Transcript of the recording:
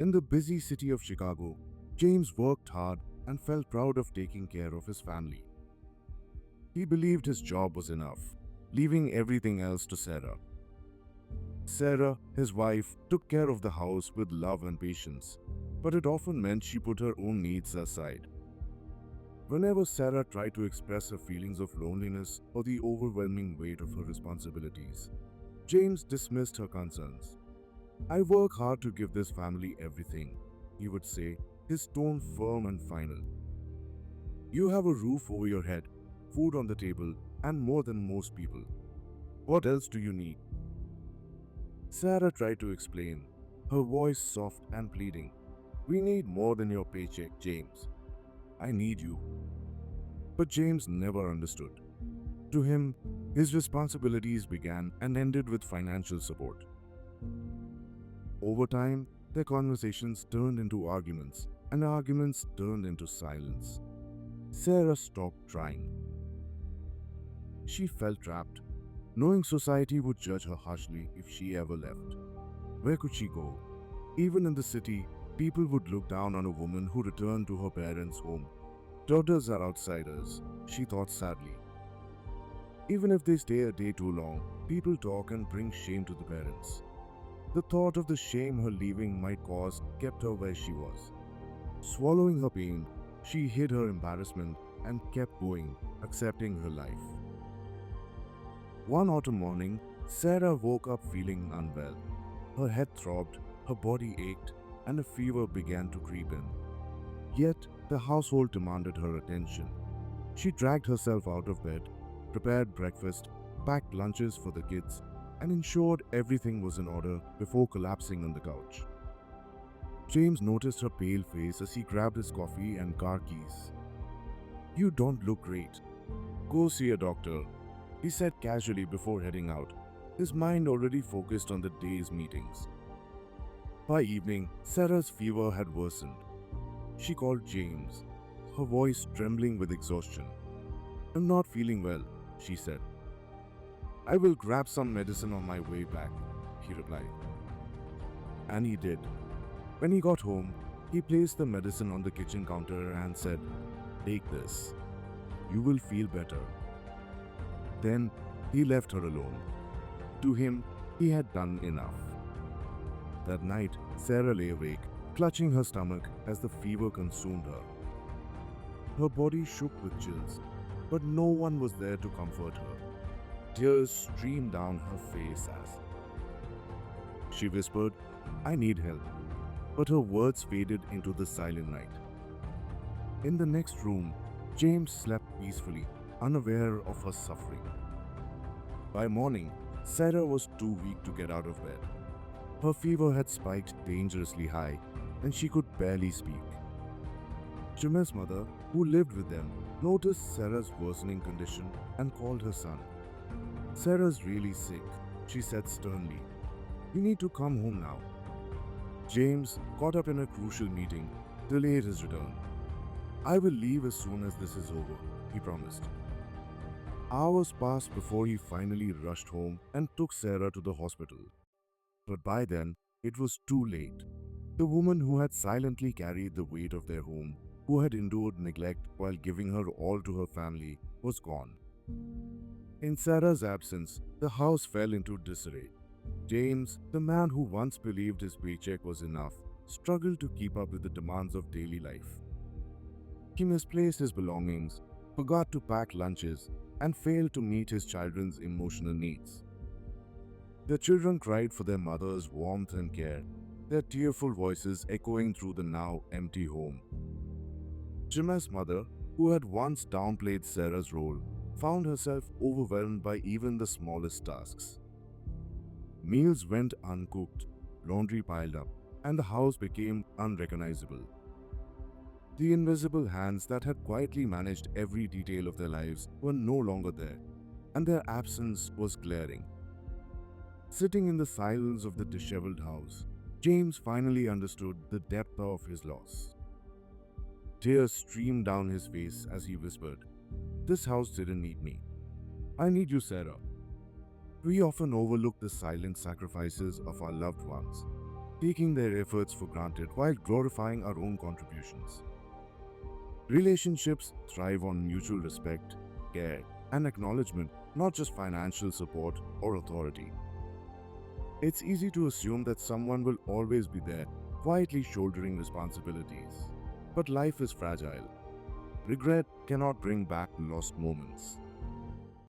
In the busy city of Chicago, James worked hard and felt proud of taking care of his family. He believed his job was enough, leaving everything else to Sarah. Sarah, his wife, took care of the house with love and patience, but it often meant she put her own needs aside. Whenever Sarah tried to express her feelings of loneliness or the overwhelming weight of her responsibilities, James dismissed her concerns. "I work hard to give this family everything," he would say, his tone firm and final. "You have a roof over your head, food on the table, and more than most people. What else do you need?" Sarah tried to explain, her voice soft and pleading. "We need more than your paycheck, James. I need you." But James never understood. To him, his responsibilities began and ended with financial support. Over time, their conversations turned into arguments, and arguments turned into silence. Sarah stopped trying. She felt trapped, knowing society would judge her harshly if she ever left. Where could she go? Even in the city, people would look down on a woman who returned to her parents' home. Daughters are outsiders, she thought sadly. Even if they stay a day too long, people talk and bring shame to the parents. The thought of the shame her leaving might cause kept her where she was. Swallowing her pain, she hid her embarrassment and kept going, accepting her life. One autumn morning, Sarah woke up feeling unwell. Her head throbbed, her body ached, and a fever began to creep in. Yet, the household demanded her attention. She dragged herself out of bed, prepared breakfast, packed lunches for the kids, and ensured everything was in order before collapsing on the couch. James noticed her pale face as he grabbed his coffee and car keys. "You don't look great. Go see a doctor," he said casually before heading out, his mind already focused on the day's meetings. By evening, Sarah's fever had worsened. She called James, her voice trembling with exhaustion. "I'm not feeling well," she said. "I will grab some medicine on my way back," he replied. And he did. When he got home, he placed the medicine on the kitchen counter and said, "Take this. You will feel better." Then he left her alone. To him, he had done enough. That night, Sarah lay awake, clutching her stomach as the fever consumed her. Her body shook with chills, but no one was there to comfort her. Tears streamed down her face as she whispered, "I need help," but her words faded into the silent night. In the next room, James slept peacefully, unaware of her suffering. By morning, Sarah was too weak to get out of bed. Her fever had spiked dangerously high, and she could barely speak. Jim's mother, who lived with them, noticed Sarah's worsening condition and called her son. "Sarah's really sick," she said sternly. "You need to come home now." James, caught up in a crucial meeting, delayed his return. "I will leave as soon as this is over," he promised. Hours passed before he finally rushed home and took Sarah to the hospital. But by then, it was too late. The woman who had silently carried the weight of their home, who had endured neglect while giving her all to her family, was gone. In Sarah's absence, the house fell into disarray. James, the man who once believed his paycheck was enough, struggled to keep up with the demands of daily life. He misplaced his belongings, forgot to pack lunches, and failed to meet his children's emotional needs. The children cried for their mother's warmth and care, their tearful voices echoing through the now empty home. Jim's mother, who had once downplayed Sarah's role, found herself overwhelmed by even the smallest tasks. Meals went uncooked, laundry piled up, and the house became unrecognizable. The invisible hands that had quietly managed every detail of their lives were no longer there, and their absence was glaring. Sitting in the silence of the disheveled house, James finally understood the depth of his loss. Tears streamed down his face as he whispered, "This house didn't need me. I need you, Sarah." We often overlook the silent sacrifices of our loved ones. taking their efforts for granted while glorifying our own contributions. Relationships thrive on mutual respect, care, and acknowledgement, not just financial support or authority. It's easy to assume that someone will always be there, quietly shouldering responsibilities. But life is fragile. Regret cannot bring back lost moments.